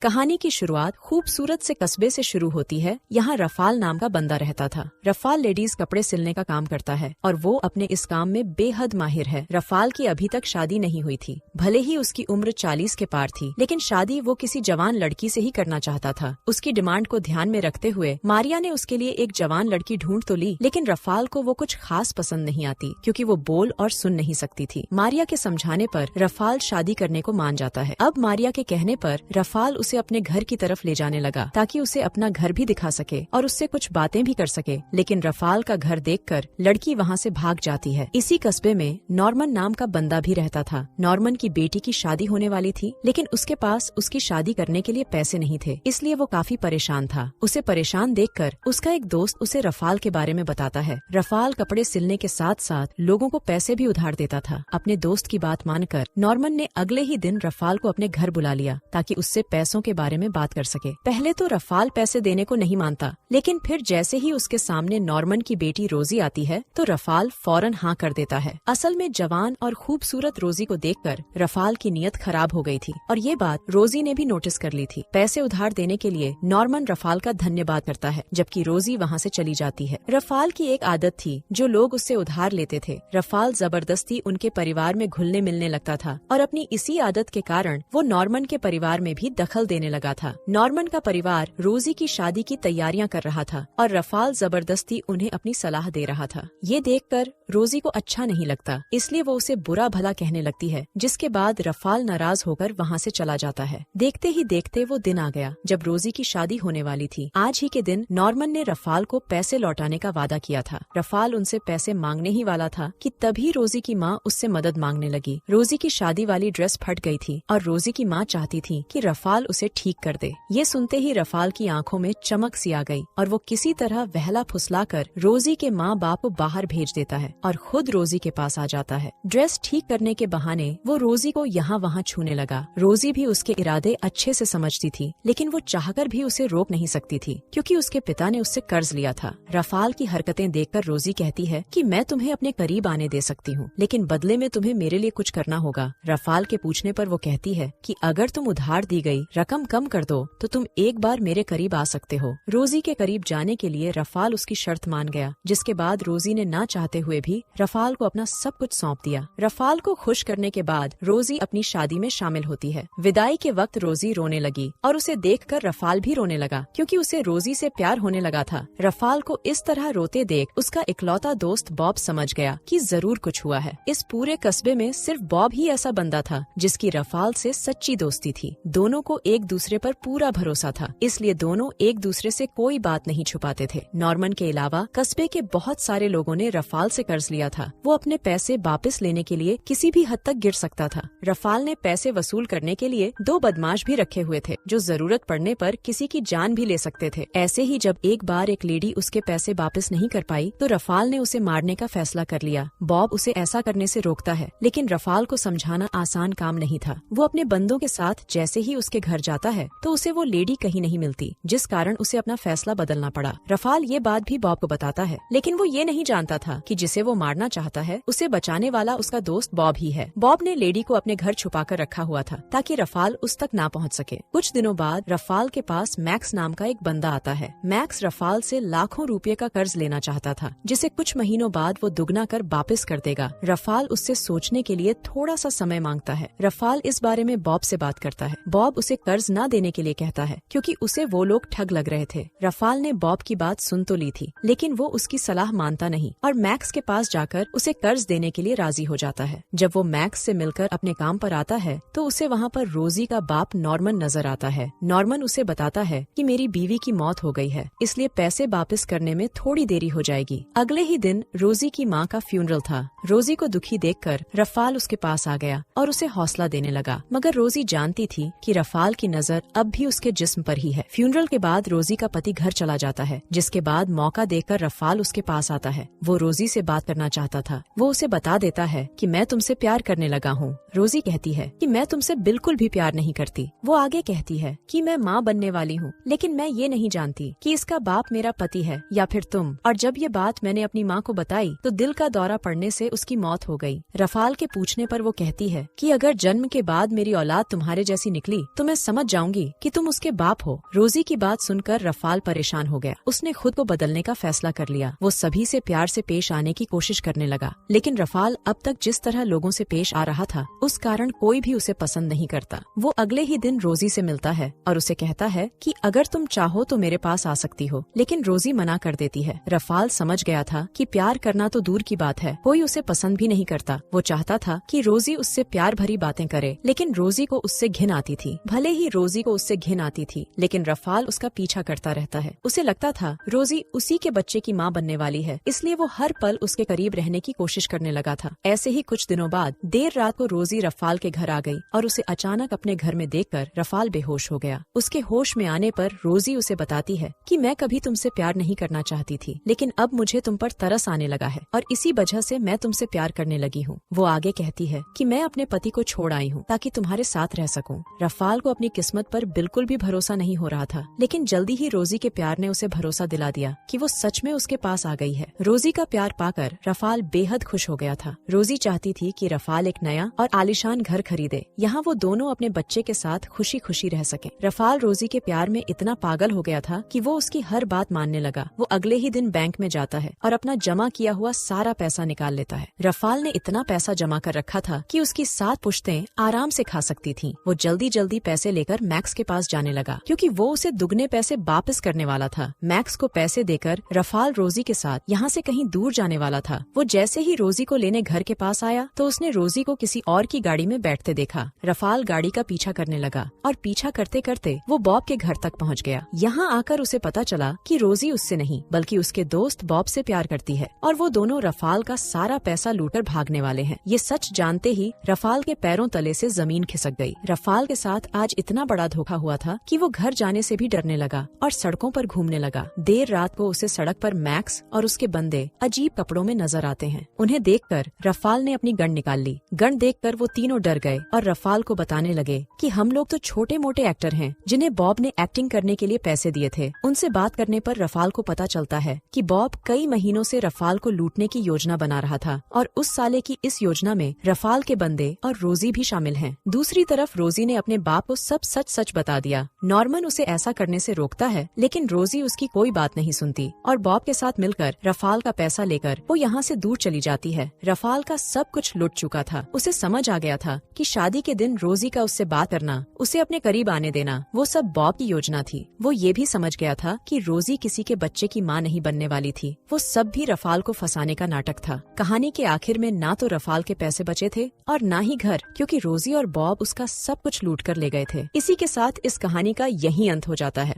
कहानी की शुरुआत खूबसूरत से कस्बे से शुरू होती है। यहाँ रफाल नाम का बंदा रहता था। रफाल लेडीज कपड़े सिलने का काम करता है और वो अपने इस काम में बेहद माहिर है। रफाल की अभी तक शादी नहीं हुई थी। भले ही उसकी उम्र 40 के पार थी, लेकिन शादी वो किसी जवान लड़की से ही करना चाहता था। उसकी डिमांड को ध्यान में रखते हुए मारिया ने उसके लिए एक जवान लड़की ढूंढ तो ली, लेकिन रफाल को वो कुछ खास पसंद नहीं आती, क्योंकि वो बोल और सुन नहीं सकती थी। मारिया के समझाने पर रफाल शादी करने को मान जाता है। अब मारिया के कहने पर रफाल उसे अपने घर की तरफ ले जाने लगा, ताकि उसे अपना घर भी दिखा सके और उससे कुछ बातें भी कर सके। लेकिन रफाल का घर देखकर लड़की वहाँ से भाग जाती है। इसी कस्बे में नॉर्मन नाम का बंदा भी रहता था। नॉर्मन की बेटी की शादी होने वाली थी, लेकिन उसके पास उसकी शादी करने के लिए पैसे नहीं थे, इसलिए वो काफी परेशान था। उसे परेशान देखकर उसका एक दोस्त उसे रफाल के बारे में बताता है। रफाल कपड़े सिलने के साथ साथ लोगों को पैसे भी उधार देता था। अपने दोस्त की बात मानकर नॉर्मन ने अगले ही दिन रफाल को अपने घर बुला लिया, ताकि उससे पैसों के बारे में बात कर सके। पहले तो रफाल पैसे देने को नहीं मानता, लेकिन फिर जैसे ही उसके सामने नॉर्मन की बेटी रोजी आती है, तो रफाल फौरन हाँ कर देता है। असल में जवान और खूबसूरत रोजी को देखकर रफाल की नीयत खराब हो गई थी, और ये बात रोजी ने भी नोटिस कर ली थी। पैसे उधार देने के लिए नॉर्मन रफाल का धन्यवाद करता है, जबकि रोजी वहाँ से चली जाती है। रफाल की एक आदत थी, जो लोग उससे उधार लेते थे। रफाल जबरदस्ती उनके परिवार में घुलने मिलने लगता था, और अपनी इसी आदत के कारण वो नॉर्मन के परिवार में भी दखल देने लगा था। नॉर्मन का परिवार रोजी की शादी की तैयारियां कर रहा था, और रफाल जबरदस्ती उन्हें अपनी सलाह दे रहा था। ये देखकर रोजी को अच्छा नहीं लगता, इसलिए वो उसे बुरा भला कहने लगती है, जिसके बाद रफाल नाराज होकर वहाँ से चला जाता है। देखते ही देखते वो दिन आ गया जब रोजी की शादी होने वाली थी। आज ही के दिन नॉर्मन ने रफाल को पैसे लौटाने का वादा किया था। रफाल उनसे पैसे मांगने ही वाला था कि तभी रोजी की माँ उससे मदद मांगने लगी। रोजी की शादी वाली ड्रेस फट गई थी, और रोजी की माँ चाहती थी कि रफाल उसे ठीक कर दे। ये सुनते ही रफाल की आंखों में चमक सी आ गई, और वो किसी तरह वहला फुसलाकर रोजी के माँ बाप को बाहर भेज देता है और खुद रोजी के पास आ जाता है। ड्रेस ठीक करने के बहाने वो रोजी को यहाँ वहाँ छूने लगा। रोजी भी उसके इरादे अच्छे से समझती थी, लेकिन वो चाहकर भी उसे रोक नहीं सकती थी, क्योंकि उसके पिता ने उससे कर्ज लिया था। रफाल की हरकतें देखकर रोजी कहती है कि मैं तुम्हें अपने करीब आने दे सकती हूँ, लेकिन बदले में तुम्हें मेरे लिए कुछ करना होगा। रफाल के पूछने पर वो कहती है कि अगर तुम उधार दी गई रकम कम कर दो, तो तुम एक बार मेरे करीब आ सकते हो। रोजी के करीब जाने के लिए रफाल उसकी शर्त मान गया, जिसके बाद रोजी ने ना चाहते हुए भी रफाल को अपना सब कुछ सौंप दिया। रफाल को खुश करने के बाद रोजी अपनी शादी में शामिल होती है। विदाई के वक्त रोजी रोने लगी, और उसे देखकर रफाल भी रोने लगा, क्योंकि उसे रोजी से प्यार होने लगा था। रफाल को इस तरह रोते देख उसका इकलौता दोस्त बॉब समझ गया कि जरूर कुछ हुआ है। इस पूरे कस्बे में सिर्फ बॉब ही ऐसा बंदा था जिसकी रफाल से सच्ची दोस्ती थी। दोनों को एक दूसरे पर पूरा भरोसा था, इसलिए दोनों एक दूसरे से कोई बात नहीं छुपाते थे। नॉर्मन के अलावा कस्बे के बहुत सारे लोगों ने रफाल से कर्ज लिया था। वो अपने पैसे वापस लेने के लिए किसी भी हद तक गिर सकता था। रफाल ने पैसे वसूल करने के लिए 2 बदमाश भी रखे हुए थे, जो जरूरत पड़ने पर किसी की जान भी ले सकते थे। ऐसे ही जब एक बार एक लेडी उसके पैसे वापस नहीं कर पाई, तो रफाल ने उसे मारने का फैसला कर लिया। बॉब उसे ऐसा करने से रोकता है, लेकिन रफाल को समझाना आसान काम नहीं था। वो अपने बंदों के साथ जैसे ही उसके घर जाता है, तो उसे वो लेडी कहीं नहीं मिलती, जिस कारण उसे अपना फैसला बदलना पड़ा। रफाल ये बात भी बॉब को बताता है, लेकिन वो ये नहीं जानता था कि जिसे वो मारना चाहता है, उसे बचाने वाला उसका दोस्त बॉब ही है। बॉब ने लेडी को अपने घर छुपा कर रखा हुआ था, ताकि रफाल उस तक ना पहुंच सके। कुछ दिनों बाद रफाल के पास मैक्स नाम का एक बंदा आता है। मैक्स रफाल से लाखों रुपए का कर्ज लेना चाहता था, जिसे कुछ महीनों बाद वो दुगना कर वापस कर देगा। रफाल उससे सोचने के लिए थोड़ा सा समय मांगता है। रफाल इस बारे में बॉब से बात करता है। बॉब उसे कर्ज न देने के लिए कहता है, क्योंकि उसे वो लोग ठग लग रहे थे। रफाल ने बॉब की बात सुन तो ली थी, लेकिन वो उसकी सलाह मानता नहीं, और मैक्स के पास जाकर उसे कर्ज देने के लिए राजी हो जाता है। जब वो मैक्स से मिलकर अपने काम पर आता है, तो उसे वहाँ पर रोजी का बाप नॉर्मन नजर आता है। नॉर्मन उसे बताता है कि मेरी बीवी की मौत हो गई है, इसलिए पैसे वापस करने में थोड़ी देरी हो जाएगी। अगले ही दिन रोजी की माँ का फ्यूनरल था। रोजी को दुखी देखकर रफाल उसके पास आ गया और उसे हौसला देने लगा, मगर रोजी जानती थी कि रफाल की नजर अब भी उसके जिस्म पर ही है। फ्यूनरल के बाद रोजी का पति घर चला जाता है, जिसके बाद मौका देखकर रफाल उसके पास आता है। वो रोजी से बात करना चाहता था। वो उसे बता देता है कि मैं तुमसे प्यार करने लगा हूँ। रोजी कहती है कि मैं तुमसे बिल्कुल भी प्यार नहीं करती। वो आगे कहती है कि मैं माँ बनने वाली हूँ, लेकिन मैं ये नहीं जानती कि इसका बाप मेरा पति है या फिर तुम। और जब ये बात मैंने अपनी माँ को बताई, तो दिल का दौरा पड़ने से उसकी मौत हो गई। रफाल के पूछने पर वो कहती है कि अगर जन्म के बाद मेरी औलाद तुम्हारे जैसी निकली, तो मैं समझ जाऊंगी कि तुम उसके बाप हो। रोजी की बात सुनकर रफाल परेशान हो गया। उसने खुद को बदलने का फैसला कर लिया। वो सभी से प्यार से पेश आने की कोशिश करने लगा, लेकिन रफाल अब तक जिस तरह लोगों से पेश आ रहा था उस कारण कोई भी उसे पसंद नहीं करता। वो अगले ही दिन रोजी से मिलता है और उसे कहता है कि अगर तुम चाहो तो मेरे पास आ सकती हो, लेकिन रोजी मना कर देती है। रफाल समझ गया था कि प्यार करना तो दूर की बात है, कोई उसे पसंद भी नहीं करता। वो चाहता था कि रोजी उससे प्यार भरी बातें करे, लेकिन रोजी को उससे घिन आती थी। भले ही रोजी को उससे घिन आती थी, लेकिन रफाल उसका पीछा करता रहता है। उसे लगता था रोजी उसी के बच्चे की माँ बनने वाली है, इसलिए वो हर पल उसके करीब रहने की कोशिश करने लगा था। ऐसे ही कुछ दिनों बाद देर रात को रोजी रफाल के घर आ गई और उसे अचानक अपने घर में देखकर रफाल बेहोश हो गया। उसके होश में आने पर रोजी उसे बताती है कि मैं कभी तुमसे प्यार नहीं करना चाहती थी, लेकिन अब मुझे तुम पर तरस आने लगा है और इसी वजह से मैं तुमसे प्यार करने लगी हूँ। वो आगे कहती है कि मैं अपने पति को छोड़ आई हूँ ताकि तुम्हारे साथ रह सकूँ। रफाल को अपनी किस्मत पर बिल्कुल भी भरोसा नहीं हो रहा था, लेकिन जल्दी ही रोजी के प्यार ने उसे भरोसा दिला दिया कि वो सच में उसके पास आ गई है। रोजी का प्यार पाकर रफाल बेहद खुश हो गया था। रोजी चाहती थी कि रफाल एक नया और आलीशान घर खरीदे, यहाँ वो दोनों अपने बच्चे के साथ खुशी खुशी रह सके। रफाल रोजी के प्यार में इतना पागल हो गया था कि वो उसकी हर बात मानने लगा। वो अगले ही दिन बैंक में जाता है और अपना जमा किया हुआ सारा पैसा निकाल लेता है। रफाल ने इतना पैसा जमा कर रखा था कि उसकी 7 पुश्तें आराम से खा सकती थीं। वो जल्दी जल्दी पैसे लेकर मैक्स के पास जाने लगा, क्योंकि वो उसे दुगने पैसे वापस करने वाला था। मैक्स को पैसे देकर रफाल रोजी के साथ यहाँ से कहीं दूर जाने वाला था। वो जैसे ही रोजी को लेने घर के पास आया तो उसने रोजी को किसी और की गाड़ी में बैठते देखा। रफाल गाड़ी का पीछा करने लगा और पीछा करते करते वो बॉब के घर तक पहुँच गया। यहाँ आकर उसे पता चला कि रोजी उससे नहीं बल्कि उसके दोस्त बॉब से प्यार करती है और वो दोनों रफाल का सारा पैसा लूटकर भागने वाले हैं। ये सच जानते ही रफाल के पैरों तले से जमीन खिसक गई। रफाल के साथ आज इतना बड़ा धोखा हुआ था कि वो घर जाने से भी डरने लगा और सड़कों पर घूमने लगा। देर रात को उसे सड़क पर मैक्स और उसके बंदे अजीब कपड़ों में नजर आते हैं। उन्हें देखकर रफाल ने अपनी गन निकाल ली। गन देखकर वो तीनों डर गए और रफाल को बताने लगे कि हम लोग तो छोटे मोटे एक्टर हैं जिन्हें बॉब ने एक्टिंग करने के लिए पैसे दिए थे। उनसे बात करने पर रफाल को पता चलता है कि बॉब कई महीनों से रफाल को लूटने की योजना बना रहा था और उस साले की इस योजना में रफाल के बंदे और रोजी भी शामिल हैं। दूसरी तरफ रोजी ने अपने बाप को सब सच सच बता दिया। नॉर्मन उसे ऐसा करने से रोकता है, लेकिन रोजी उसकी कोई बात नहीं सुनती और बॉब के साथ मिलकर रफाल का पैसा लेकर वो यहाँ से दूर चली जाती है। रफाल का सब कुछ लुट चुका था। उसे समझ आ गया था कि शादी के दिन रोजी का उससे बात करना, उसे अपने करीब आने देना, वो सब बॉब की योजना थी। वो ये भी समझ गया था कि रोजी किसी के बच्चे की माँ नहीं बनने वाली थी। वो सब भी रफाल को फंसाने का नाटक था। कहानी के आखिर में ना तो रफाल के पैसे बचे थे और ना ही घर, क्योंकि रोजी और बॉब उसका सब कुछ लूट कर ले गए थे। इसी के साथ इस कहानी का यही अंत हो जाता है।